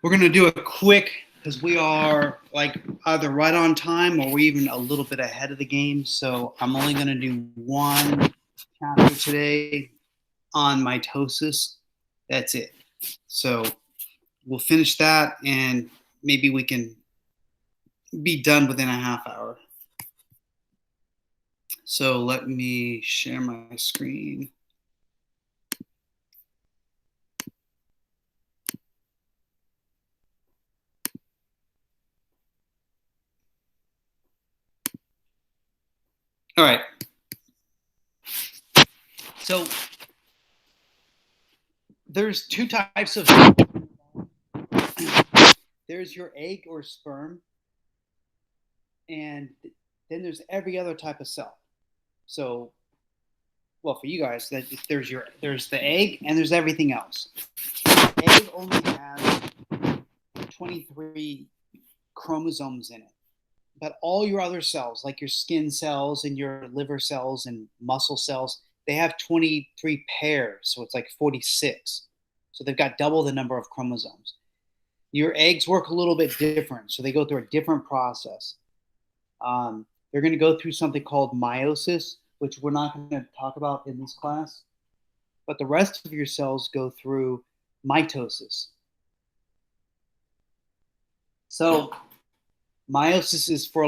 We're going to do a quick, because we are like either right on time or we're even a little bit ahead of the game. So I'm only going to do one chapter today on mitosis. That's it. So we'll finish that and maybe we can be done within a half hour. So let me share my screen. All right. So there's two types of there's your egg or sperm, and then there's every other type of cell. So, well, for you guys, that there's the egg and there's everything else. The egg only has 23 chromosomes in it, but all your other cells, like your skin cells and your liver cells and muscle cells, they have 23 pairs, so it's like 46. So they've got double the number of chromosomes. Your eggs work a little bit different, so they go through a different process. They're going to go through something called meiosis, which we're not going to talk about in this class, but the rest of your cells go through mitosis. So meiosis is for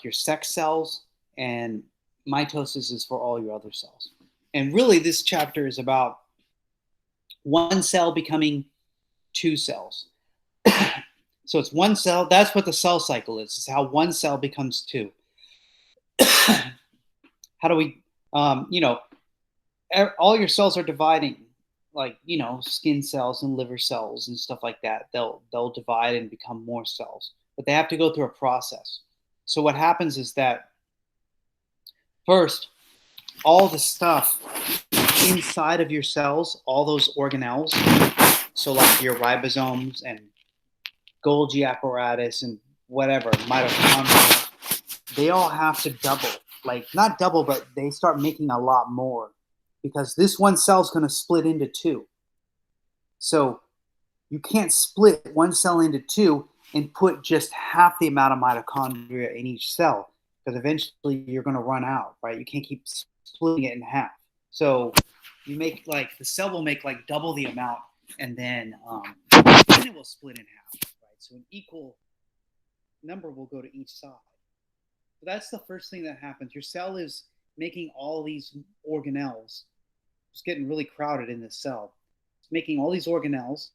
your sex cells, and mitosis is for all your other cells. And really, this chapter is about one cell becoming two cells. So it's one cell. That's what the cell cycle is. It's how one cell becomes two. How do we, all your cells are dividing, like, skin cells and liver cells and stuff like that. They'll divide and become more cells, but they have to go through a process. So what happens is that first, all the stuff inside of your cells, all those organelles, so like your ribosomes and Golgi apparatus and whatever, mitochondria, they all have to double. Like, not double, but they start making a lot more because this one cell is going to split into two. So you can't split one cell into two and put just half the amount of mitochondria in each cell because eventually you're going to run out, right? You can't keep splitting it in half. So you make like the cell will make like double the amount, and then it will split in half, right? So an equal number will go to each side. So that's the first thing that happens. Your cell is making all these organelles. It's getting really crowded in this cell. It's making all these organelles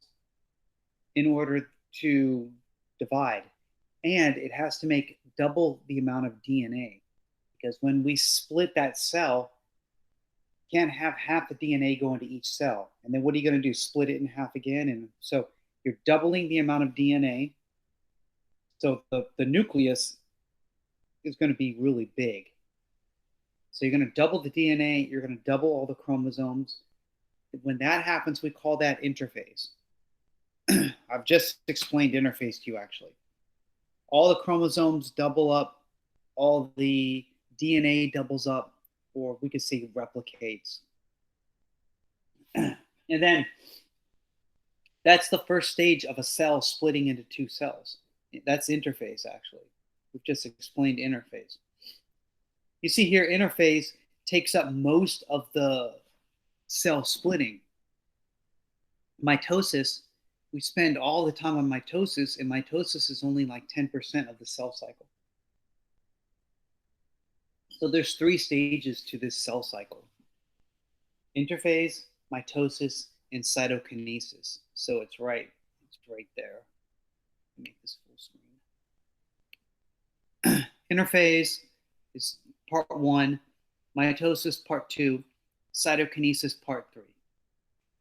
in order to divide. And it has to make double the amount of DNA. Because when we split that cell, you can't have half the DNA go into each cell. And then what are you going to do? Split it in half again? And so you're doubling the amount of DNA. So the nucleus is going to be really big. So you're going to double the DNA, you're going to double all the chromosomes. When that happens, we call that interphase. I've just explained interphase to you, actually. All the chromosomes double up, all the DNA doubles up, or we could say replicates. And then that's the first stage of a cell splitting into two cells. That's interphase, actually. We've just explained interphase. You see here, interphase takes up most of the cell splitting. Mitosis, we spend all the time on mitosis, and mitosis is only like 10% of the cell cycle. So there's 3 stages to this cell cycle: interphase, mitosis, and cytokinesis. So it's right there. Make this full screen. Interphase is part 1, mitosis part 2, cytokinesis part 3.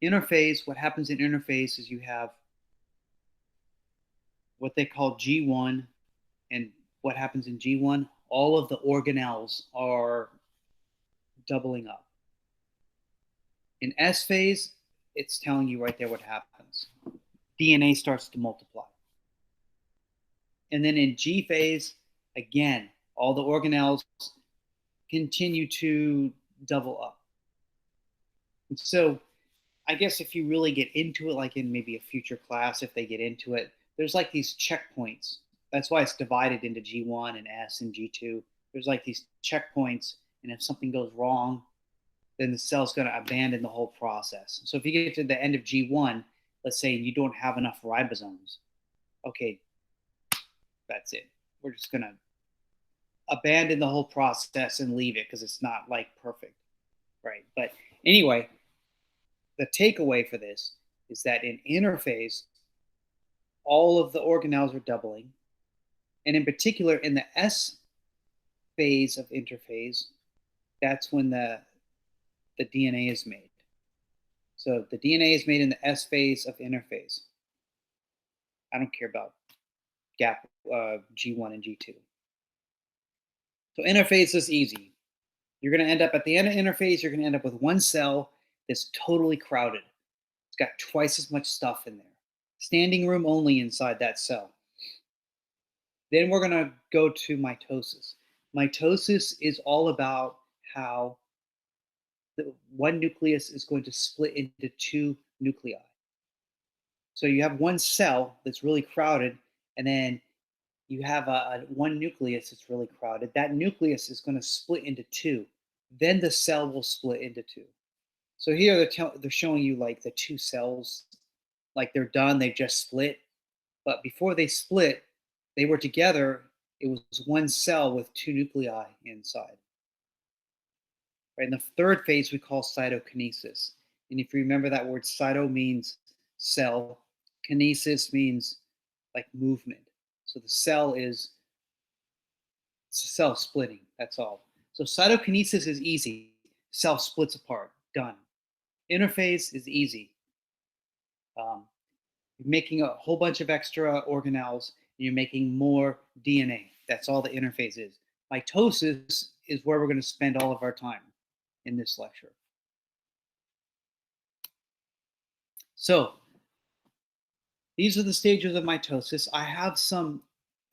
Interphase, what happens in interphase is you have what they call G1, and what happens in G1, all of the organelles are doubling up. In S phase, it's telling you right there what happens. DNA starts to multiply. And then in G phase, again, all the organelles continue to double up. And so I guess if you really get into it, like in maybe a future class, if they get into it, there's like these checkpoints. That's why it's divided into G1 and S and G2. There's like these checkpoints, and if something goes wrong, then the cell's going to abandon the whole process. So if you get to the end of G1, let's say you don't have enough ribosomes, okay, that's it. We're just going to abandon the whole process and leave it because it's not like perfect, right? But anyway, the takeaway for this is that in interphase, all of the organelles are doubling. And in particular, in the S phase of interphase, that's when the DNA is made. So the DNA is made in the S phase of interphase. I don't care about gap G1 and G2. So interphase is easy. You're going to end up at the end of interphase, you're going to end up with one cell that's totally crowded. It's got twice as much stuff in there. Standing room only inside that cell. Then we're going to go to mitosis. Mitosis is all about how the one nucleus is going to split into two nuclei. So you have one cell that's really crowded, and then you have a one nucleus that's really crowded. That nucleus is going to split into two. Then the cell will split into two. So here they're showing you like the two cells, like they're done, they've just split. But before they split, they were together. It was one cell with two nuclei inside. Right? And the third phase we call cytokinesis. And if you remember that word, cyto means cell, kinesis means like movement. So the cell is cell splitting. That's all. So cytokinesis is easy. Cell splits apart. Done. Interphase is easy. You're making a whole bunch of extra organelles, and you're making more DNA. That's all the interphase is. Mitosis is where we're going to spend all of our time in this lecture. So these are the stages of mitosis. I have some,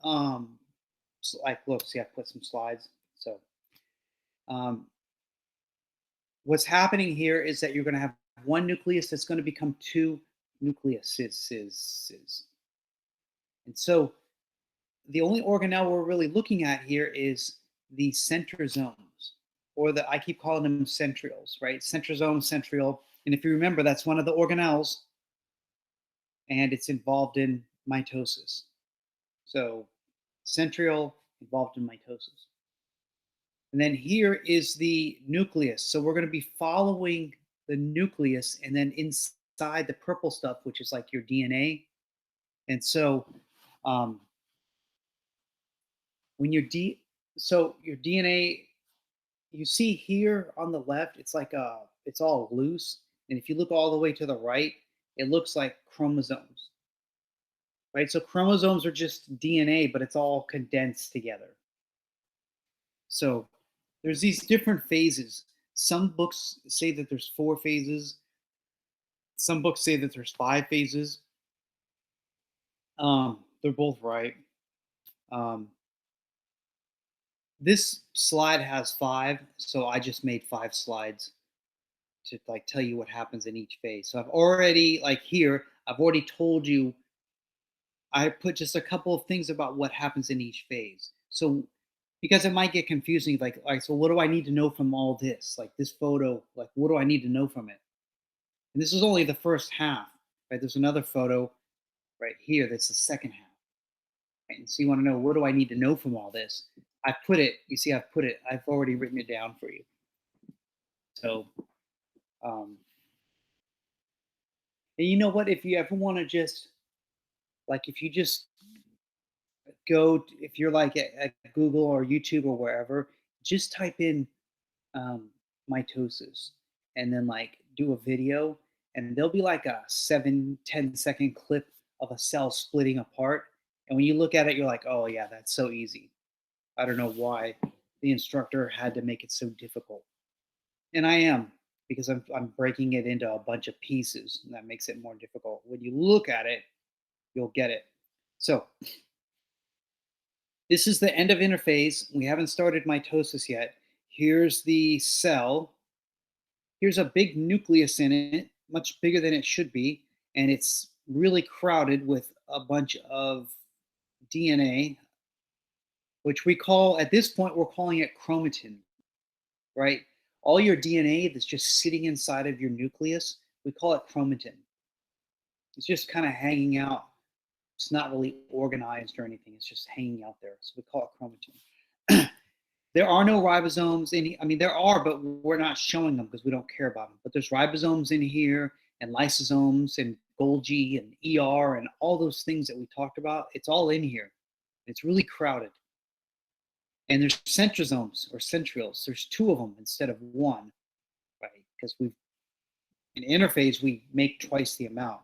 like, look, see, I put some slides. So what's happening here is that you're going to have one nucleus that's going to become two nucleuses. And so the only organelle we're really looking at here is the centrosomes, or I keep calling them centrioles, right? Centrosome, centriole. And if you remember, that's one of the organelles, and it's involved in mitosis. So centriole involved in mitosis. And then here is the nucleus. So we're going to be following the nucleus, and then inside the purple stuff, which is like your DNA. And so when your DNA, you see here on the left, it's like it's all loose. And if you look all the way to the right, it looks like chromosomes. Right? So chromosomes are just DNA, but it's all condensed together. So there's these different phases. Some books say that there's 4 phases. Some books say that there's 5 phases. They're both right. This slide has 5, so I just made 5 slides to like tell you what happens in each phase. So I've already, like here, I've already told you, I put just a couple of things about what happens in each phase. So because it might get confusing, like, so what do I need to know from all this? Like this photo, like what do I need to know from it? And this is only the first half, right? There's another photo right here that's the second half. Right? And so you want to know, what do I need to know from all this? I put it, you see, I've already written it down for you. So, and you know what, if you ever want to just, like, if you just if you're like at Google or YouTube or wherever, just type in mitosis and then like do a video, and there'll be like a 7-10 second clip of a cell splitting apart. And when you look at it, you're like, oh yeah, that's so easy. I don't know why the instructor had to make it so difficult. And I am, because I'm breaking it into a bunch of pieces, and that makes it more difficult. When you look at it, you'll get it. So this is the end of interphase. We haven't started mitosis yet. Here's the cell. Here's a big nucleus in it. much bigger than it should be, and it's really crowded with a bunch of DNA, which we call, at this point, we're calling it chromatin, right? All your DNA that's just sitting inside of your nucleus, we call it chromatin. It's just kind of hanging out. It's not really organized or anything. It's just hanging out there. So we call it chromatin. There are no ribosomes in. I mean, there are, but we're not showing them because we don't care about them. But there's ribosomes in here, and lysosomes, and Golgi, and ER, and all those things that we talked about. It's all in here. It's really crowded. And there's centrosomes or centrioles. There's two of them instead of one, right? Because we've in interphase we make twice the amount.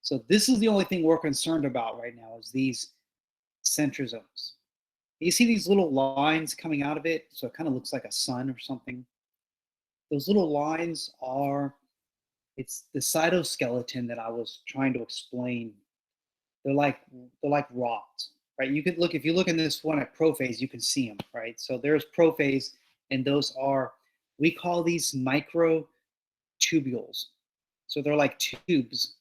So this is the only thing we're concerned about right now is these centrosomes. You see these little lines coming out of it, so it kind of looks like a sun or something. Those little lines are, it's the cytoskeleton that I was trying to explain. They're like rods, right? You could look, if you look in this one at prophase, you can see them, right? So there's prophase, and those are, we call these microtubules. So they're like tubes.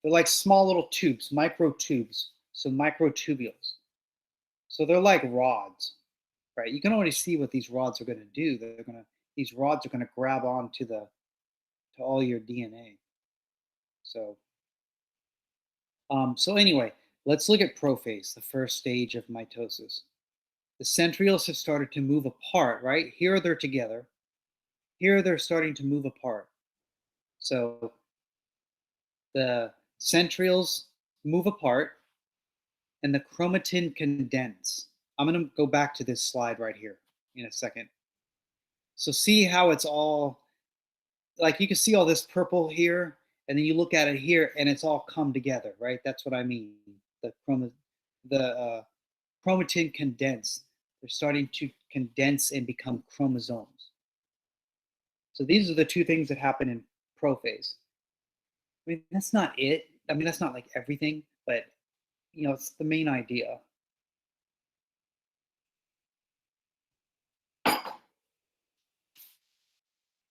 They're like small little tubes, microtubes. So microtubules. So they're like rods, right? You can already see what these rods are going to do. These rods are going to grab onto to all your DNA. So, so anyway, let's look at prophase, the first stage of mitosis. The centrioles have started to move apart, right? Here they're together. Here they're starting to move apart. So the centrioles move apart and the chromatin condense. I'm going to go back to this slide right here in a second. So see how it's all, like you can see all this purple here, and then you look at it here and it's all come together, right? That's what I mean. The chromatin condense. They're starting to condense and become chromosomes. So these are the two things that happen in prophase. I mean, that's not it. I mean, that's not like everything, but you know, it's the main idea.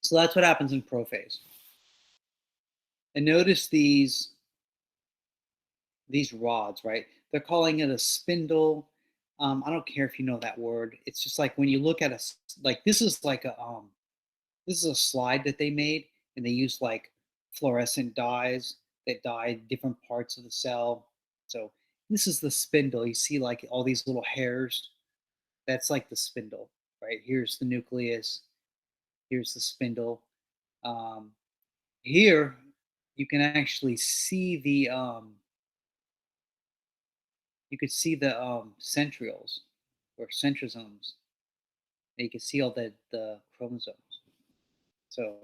So that's what happens in prophase. And notice these rods, right? They're calling it a spindle. I don't care if you know that word. It's just like when you look at like this is like this is a slide that they made, and they used like fluorescent dyes that dye different parts of the cell. So this is the spindle. You see like all these little hairs. That's like the spindle, right? Here's the nucleus. Here's the spindle. Here you can actually see the you could see the centrioles or centrosomes. And you can see all the chromosomes. So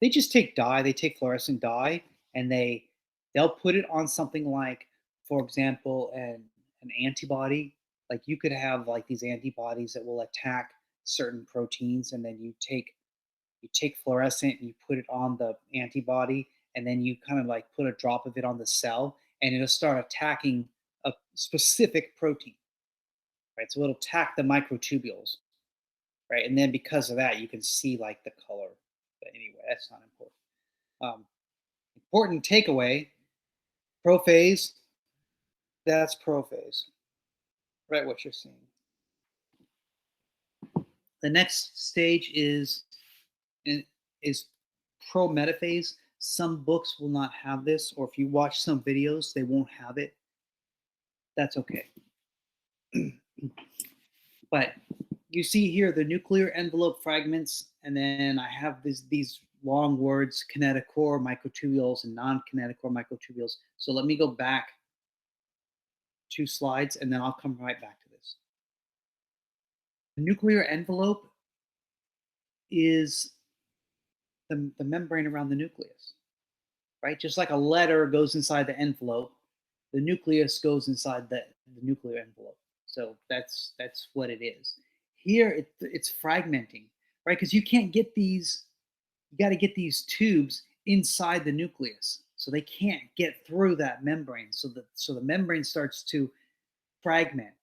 they just take dye, they take fluorescent dye, and they'll put it on something like, for example, an antibody. Like you could have like these antibodies that will attack certain proteins, and then you take fluorescent and you put it on the antibody, and then you kind of like put a drop of it on the cell, and it'll start attacking a specific protein, right? So it'll attack the microtubules, right? And then because of that, you can see like the color. But anyway, that's not important. Important takeaway: prophase. That's prophase, right? What you're seeing. The next stage is prometaphase. Some books will not have this, or if you watch some videos, they won't have it. That's okay. But you see here the nuclear envelope fragments, and then I have these long words: kinetochore microtubules and non-kinetochore microtubules. So let me go back 2 slides, and then I'll come right back to this. The nuclear envelope is the membrane around the nucleus, right? Just like a letter goes inside the envelope, the nucleus goes inside the nuclear envelope. So that's what it is. Here it's fragmenting, right? Because you can't get these, you got to get these tubes inside the nucleus. So they can't get through that membrane. So the membrane starts to fragment.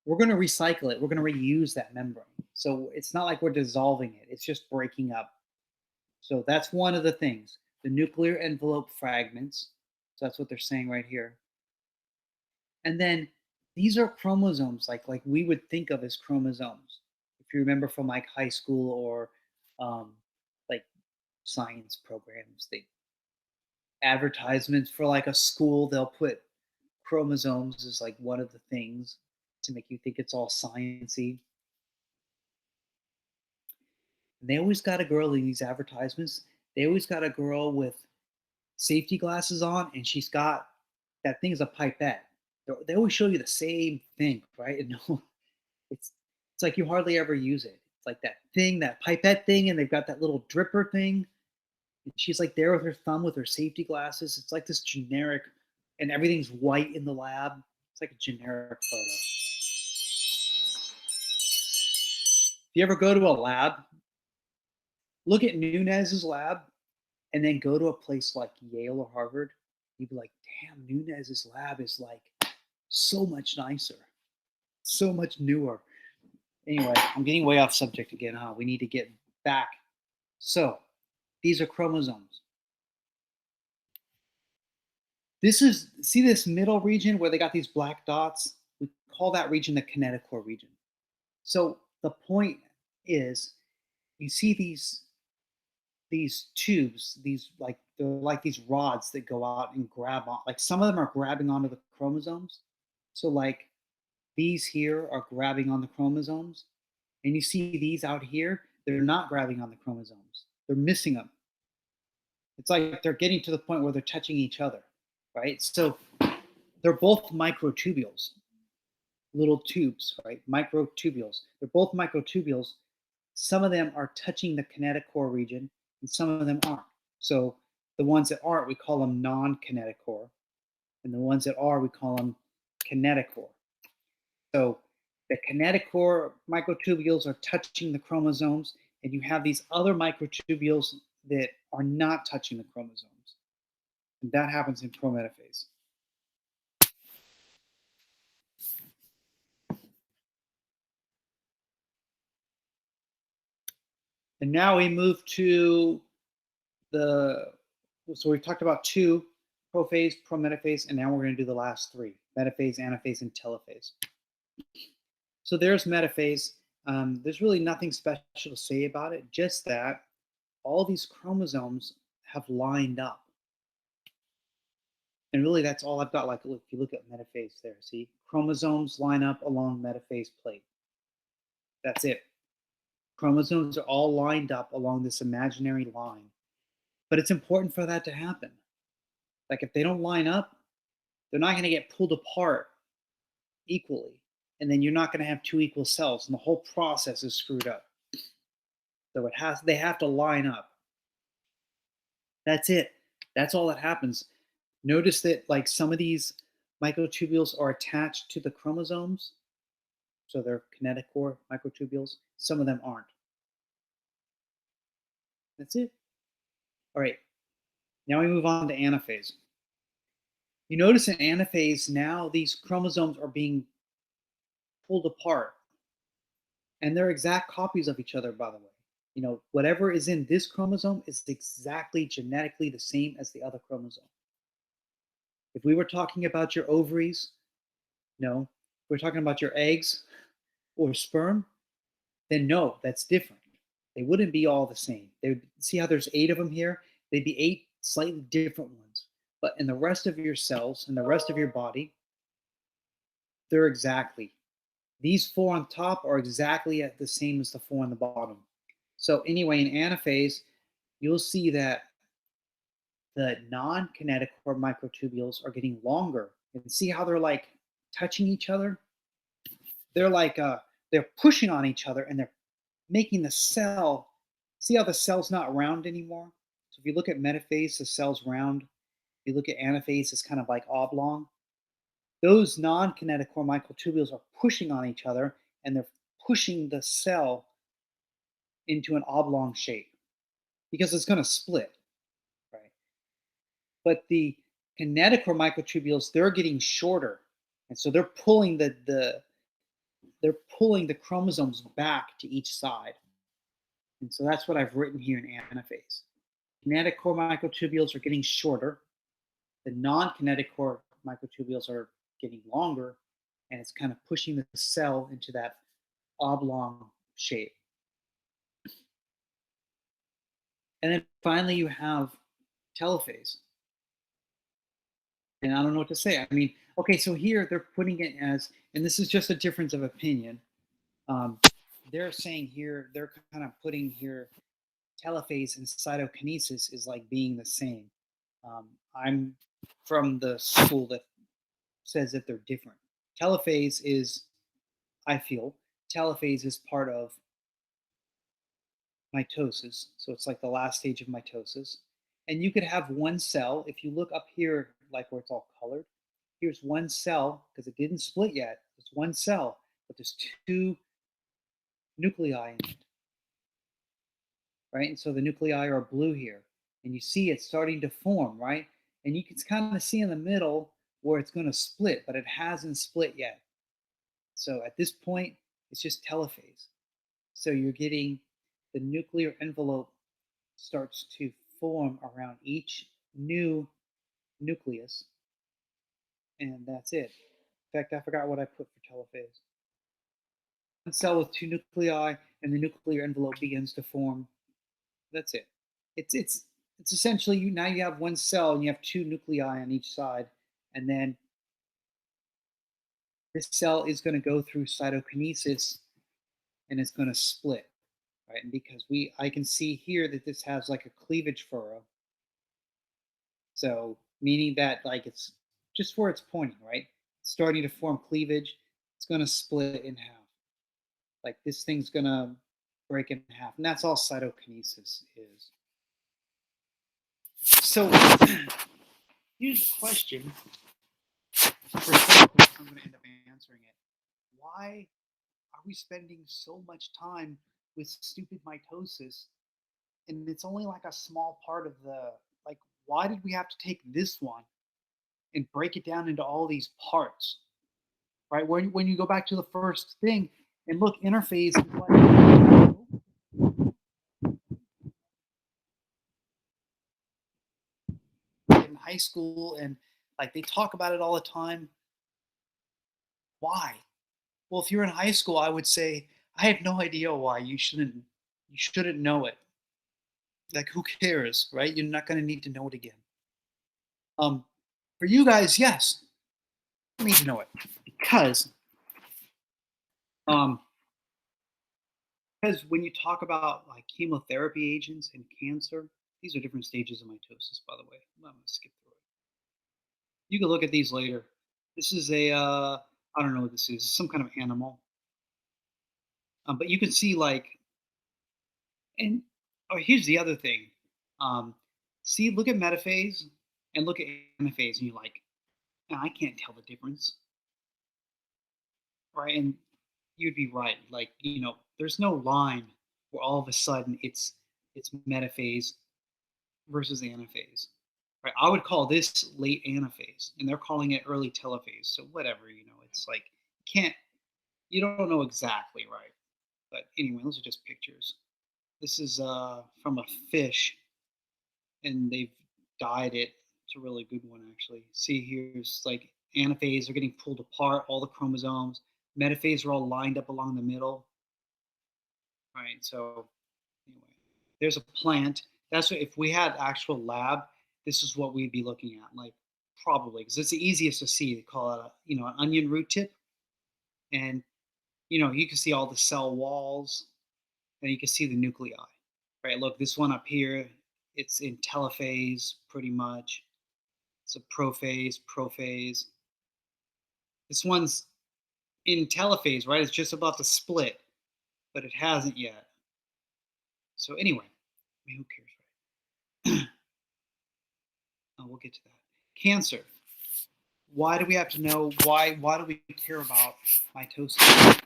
We're going to recycle it. We're going to reuse that membrane. So it's not like we're dissolving it. It's just breaking up. So that's one of the things. the nuclear envelope fragments. So that's what they're saying right here. And then these are chromosomes, like we would think of as chromosomes. If you remember from like high school or um, like science programs, they advertisements for like a school, they'll put chromosomes as like one of the things to make you think it's all sciency. And they always got a girl in these advertisements. They always got a girl with safety glasses on, and she's got that thing is a pipette. They always show you the same thing, right? And no, it's it's like you hardly ever use it. It's like that thing, that pipette thing, and they've got that little dripper thing. And she's like there with her thumb with her safety glasses. It's like this generic, and everything's white in the lab. It's like a generic photo. If you ever go to a lab, look at Nunez's lab, and then go to a place like Yale or Harvard, you'd be like, damn, Nunez's lab is like so much nicer, so much newer. Anyway, I'm getting way off subject again, huh? We need to get back. So, these are chromosomes. This is, see this middle region where they got these black dots? We call that region the kinetochore region. So, the point is, you see these tubes, these like they're like these rods that go out and grab on. Like some of them are grabbing onto the chromosomes. So like these here are grabbing on the chromosomes, and you see these out here, they're not grabbing on the chromosomes. They're missing them. It's like they're getting to the point where they're touching each other, right? So they're both microtubules, little tubes, right? Microtubules. They're both microtubules. Some of them are touching the kinetochore region, and some of them aren't. So the ones that aren't, we call them non-kinetochore, and the ones that are, we call them kinetochore. So the kinetochore microtubules are touching the chromosomes, and you have these other microtubules that are not touching the chromosomes. And that happens in prometaphase. And now we move to the, so we've talked about two, prophase, prometaphase, and now we're going to do the last three, metaphase, anaphase, and telophase. So there's metaphase. There's really nothing special to say about it, just that all these chromosomes have lined up. And really that's all I've got. Like, look, if you look at metaphase there, see, chromosomes line up along metaphase plate. That's it. Chromosomes are all lined up along this imaginary line. But it's important for that to happen. Like if they don't line up, they're not going to get pulled apart equally. And then you're not going to have two equal cells, and the whole process is screwed up. So they have to line up. That's it. That's all that happens. Notice that like some of these microtubules are attached to the chromosomes. So they're kinetochore microtubules. Some of them aren't. That's it. All right. Now we move on to anaphase. You notice in anaphase now these chromosomes are being pulled apart. And they're exact copies of each other, by the way. You know, whatever is in this chromosome is exactly genetically the same as the other chromosome. If we were talking about your ovaries, no. If we're talking about your eggs or sperm, then no, that's different. They wouldn't be all the same. They would see how there's 8 of them here. They'd be 8 slightly different ones. But in the rest of your cells and the rest of your body, they're exactly. These 4 on top are exactly the same as the 4 on the bottom. So anyway, in anaphase, you'll see that the non-kinetochore microtubules are getting longer. And see how they're like touching each other? They're like they're pushing on each other, and they're making the cell. See how the cell's not round anymore? So if you look at metaphase, the cell's round. If you look at anaphase, it's kind of like oblong. Those non-kinetochore microtubules are pushing on each other, and they're pushing the cell into an oblong shape because it's going to split, right? But the kinetochore microtubules, they're getting shorter, and so they're pulling they're pulling the chromosomes back to each side. And so that's what I've written here in anaphase. Kinetic core microtubules are getting shorter. The non-kinetic core microtubules are getting longer, and it's kind of pushing the cell into that oblong shape. And then finally, you have telophase. And I don't know what to say. I mean, okay, so here they're putting it as, and this is just a difference of opinion. Um, they're saying here, they're kind of putting here telophase and cytokinesis is like being the same. I'm from the school that says that they're different. Telophase is, I feel, telophase is part of mitosis. So it's like the last stage of mitosis. And you could have one cell, if you look up here, like where it's all colored, here's one cell, because it didn't split yet. It's one cell, but there's two nuclei in it, right? And so the nuclei are blue here. And you see it's starting to form, right? And you can kind of see in the middle where it's going to split, but it hasn't split yet. So at this point, it's just telophase. So you're getting the nuclear envelope starts to form around each new nucleus, and that's it. In fact, I forgot what I put for telophase. One cell with two nuclei, and the nuclear envelope begins to form. That's it. It's essentially you now you have one cell and you have two nuclei on each side, and then this cell is going to go through cytokinesis and it's going to split, right? And because I can see here that this has like a cleavage furrow, so meaning that like it's just where it's pointing, right? It's starting to form cleavage. It's going to split in half. Like this thing's going to break in half, and that's all cytokinesis is. So here's a question. For some course, I'm going to end up answering it. Why are we spending so much time with stupid mitosis, and it's only like a small part of the like? Why did we have to take this one and break it down into all these parts? Right? When you go back to the first thing and look, interphase is like in high school, and like they talk about it all the time. Why? Well, if you're in high school, I would say I have no idea why you shouldn't know it. Like who cares, right? You're not going to need to know it again. Um, for you guys, yes, you need to know it because um, because when you talk about like chemotherapy agents and cancer, these are different stages of mitosis. By the way, I'm going to skip through it. You can look at these later. This is a I don't know what this is. It's some kind of animal, but you can see like and oh, here's the other thing. Um, see, look at metaphase and look at anaphase, and you're like, "No, I can't tell the difference, right?" And you'd be right. Like, there's no line where all of a sudden it's metaphase versus anaphase, right? I would call this late anaphase, and they're calling it early telophase. So whatever, it's like can't you don't know exactly, right? But anyway, those are just pictures. This is from a fish, and they've dyed it. It's a really good one, actually. See, here's like anaphase are getting pulled apart, all the chromosomes. Metaphase are all lined up along the middle, right? So anyway, there's a plant. That's what, if we had actual lab, this is what we'd be looking at, like probably because it's the easiest to see. They call it an onion root tip, and you can see all the cell walls, and you can see the nuclei. Right? Look, this one up here, it's in telophase pretty much. It's a prophase. This one's in telophase, right? It's just about to split, but it hasn't yet. So anyway, I mean, who cares, right? Oh, we'll get to that. Cancer. Why do we have to know why do we care about mitosis?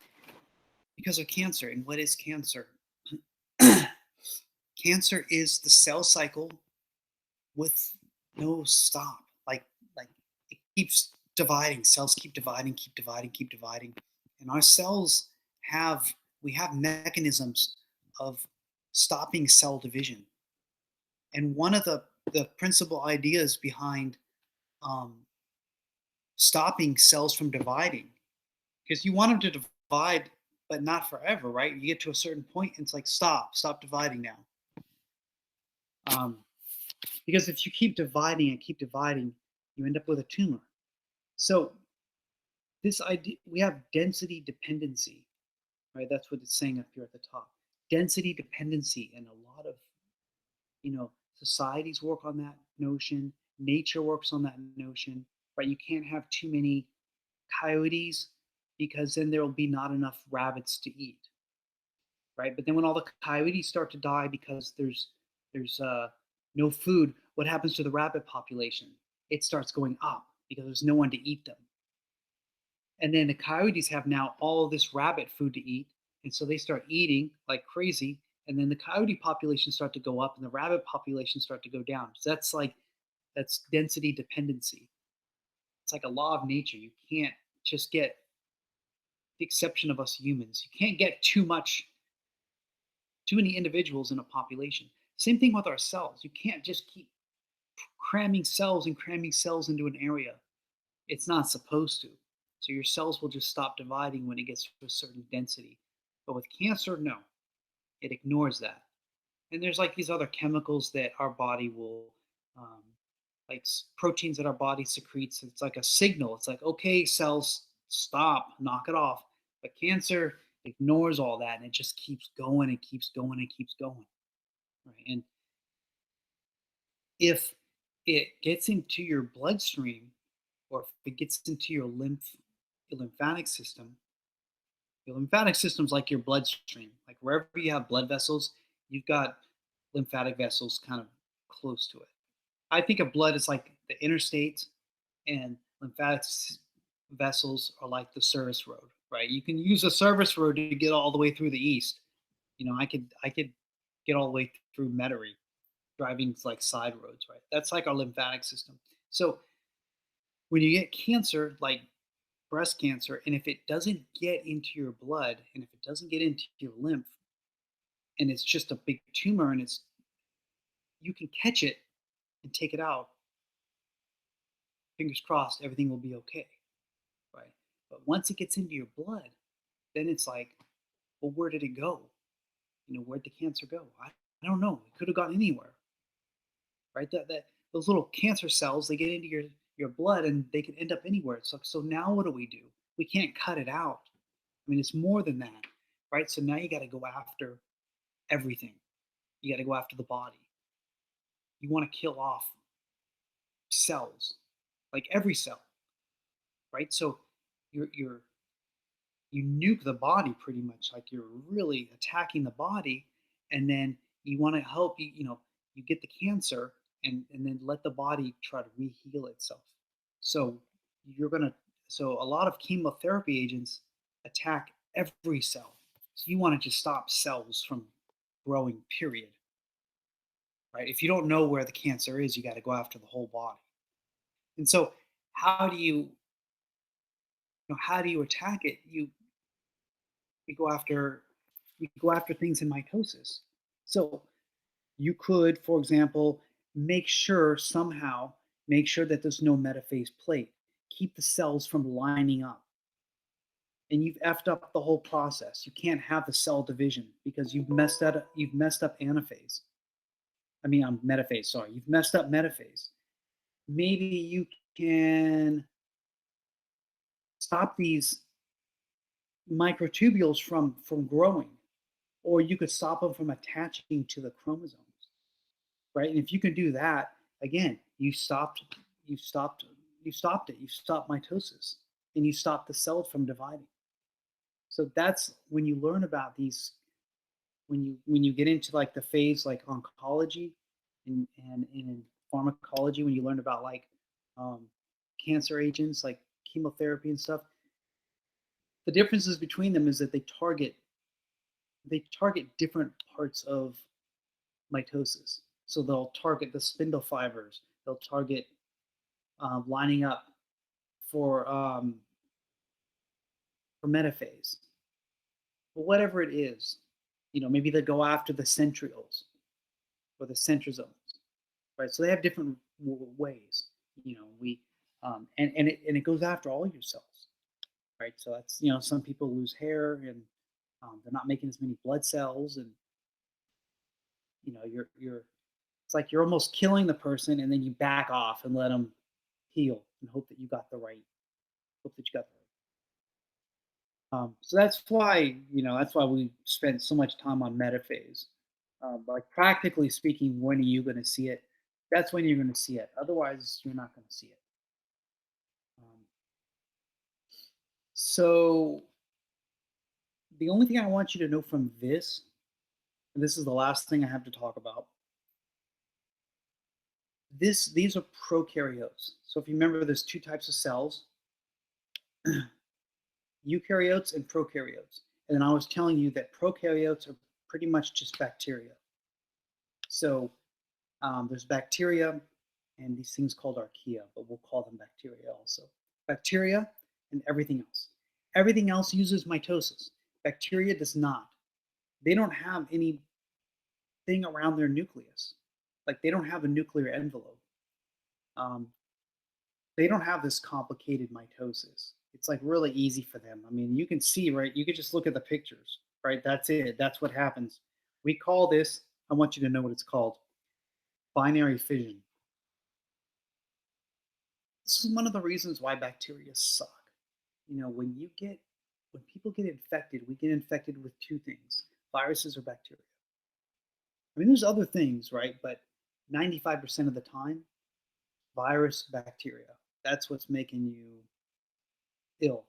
Because of cancer. And what is cancer? Cancer is the cell cycle with no stop. Like it keeps dividing. Cells keep dividing, keep dividing, keep dividing. And our cells we have mechanisms of stopping cell division. And one of the principal ideas behind um, stopping cells from dividing, because you want them to divide, but not forever, right? You get to a certain point, and it's like stop dividing now. Um, because if you keep dividing and keep dividing, you end up with a tumor. So this idea, we have density dependency, right? That's what it's saying up here at the top. Density dependency, and a lot of societies work on that notion. Nature works on that notion, right? You can't have too many coyotes because then there will be not enough rabbits to eat, right? But then when all the coyotes start to die because there's no food, what happens to the rabbit population? It starts going up because there's no one to eat them. And then the coyotes have now all this rabbit food to eat, and so they start eating like crazy. And then the coyote population start to go up, and the rabbit population start to go down. So that's density dependency. It's like a law of nature. You can't just get the exception of us humans. You can't get too many individuals in a population. Same thing with our cells. You can't just keep cramming cells into an area. It's not supposed to. So your cells will just stop dividing when it gets to a certain density. But with cancer, no, it ignores that. And there's like these other chemicals that our body will, um, like proteins that our body secretes. It's like a signal. It's like, okay, cells, stop, knock it off. But cancer ignores all that, and it just keeps going and keeps going and keeps going. Right. And if it gets into your bloodstream, or if it gets into your lymphatic system, your lymphatic system is like your bloodstream. Like wherever you have blood vessels, you've got lymphatic vessels kind of close to it. I think of blood as like the interstate, and lymphatic vessels are like the service road, right? You can use a service road to get all the way through the east. I could get all the way through Metairie driving like side roads, right? That's like our lymphatic system. So when you get cancer, like breast cancer, and if it doesn't get into your blood, and if it doesn't get into your lymph, and it's just a big tumor, and it's you can catch it and take it out, fingers crossed, everything will be okay, right? But once it gets into your blood, then it's like, well, where did it go? Where'd the cancer go? I don't know. It could have gone anywhere, right? That those little cancer cells, they get into your blood, and they can end up anywhere. So now what do? We can't cut it out. I mean, it's more than that, right? So now you got to go after everything. You got to go after the body. You want to kill off cells, like every cell, right? So you're you nuke the body pretty much, like you're really attacking the body, and then you want to help you get the cancer, and then let the body try to reheal itself. So you're gonna so a lot of chemotherapy agents attack every cell. So you want to just stop cells from growing, period, right? If you don't know where the cancer is, you got to go after the whole body. And so how do you attack it? You go after things in mitosis. So you could, for example, make sure that there's no metaphase plate. Keep the cells from lining up. And you've effed up the whole process. You can't have the cell division because you've messed up anaphase. I mean, I'm metaphase, sorry. You've messed up metaphase. Maybe you can stop these microtubules from growing, or you could stop them from attaching to the chromosomes, right? And if you can do that, again, you stopped, you stopped it. You stopped mitosis, and you stopped the cells from dividing. So that's when you learn about these, when you get into like the phase like oncology and in pharmacology, when you learn about like um, cancer agents like chemotherapy and stuff, the differences between them is that they target different parts of mitosis. So they'll target the spindle fibers. They'll target lining up for um, for metaphase. But whatever it is, maybe they go after the centrioles or the centrosomes. right? So they have different ways. And it goes after all your cells, right? So that's some people lose hair and they're not making as many blood cells, and you're it's like you're almost killing the person, and then you back off and let them heal and hope that you got the right hope that you got the right. So that's why we spend so much time on metaphase. Like practically speaking, when are you going to see it? That's when you're going to see it. Otherwise, you're not going to see it. Um, so the only thing I want you to know from this, and this is the last thing I have to talk about. These are prokaryotes. So if you remember, there's two types of cells: eukaryotes and prokaryotes. And then I was telling you that prokaryotes are pretty much just bacteria. So there's bacteria and these things called archaea, but we'll call them bacteria also. Bacteria and everything else. Everything else uses mitosis. Bacteria does not. They don't have anything around their nucleus. Like they don't have a nuclear envelope. Um, they don't have this complicated mitosis. It's like really easy for them. I mean, you can see, right? You could just look at the pictures, right? That's it. That's what happens. We call this, I want you to know what it's called: binary fission. This is one of the reasons why bacteria suck. When people get infected, we get infected with two things: viruses or bacteria. I mean, there's other things, right? But 95% of the time, virus, bacteria. That's what's making you ill,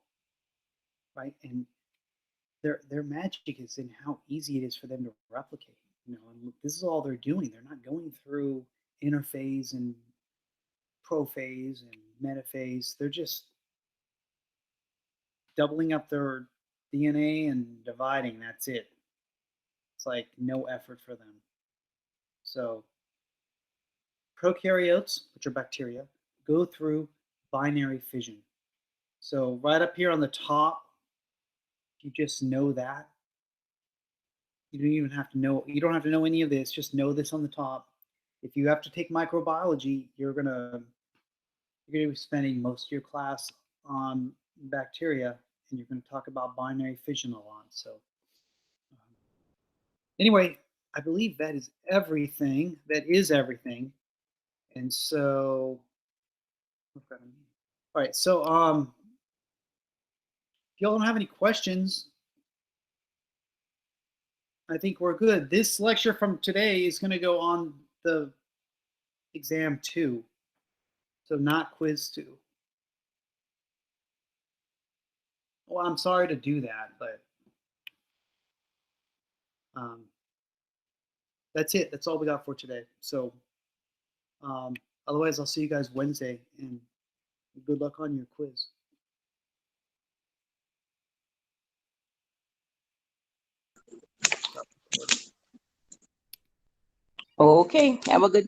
right? And their magic is in how easy it is for them to replicate. And this is all they're doing. They're not going through interphase and prophase and metaphase. They're just doubling up their DNA and dividing. That's it. It's like no effort for them. So prokaryotes, which are bacteria, go through binary fission. So right up here on the top, you just know that. You don't even have to know. You don't have to know any of this. Just know this on the top. If you have to take microbiology, you're gonna be spending most of your class on bacteria, and you're going to talk about binary fission a lot. So anyway, I believe that is everything. That is everything. And so, all right. So, if y'all don't have any questions, I think we're good. This lecture from today is going to go on the exam 2, so not quiz 2. Well, I'm sorry to do that, but um, that's it. That's all we got for today. So, otherwise, I'll see you guys Wednesday, and good luck on your quiz. Okay. Have a good day.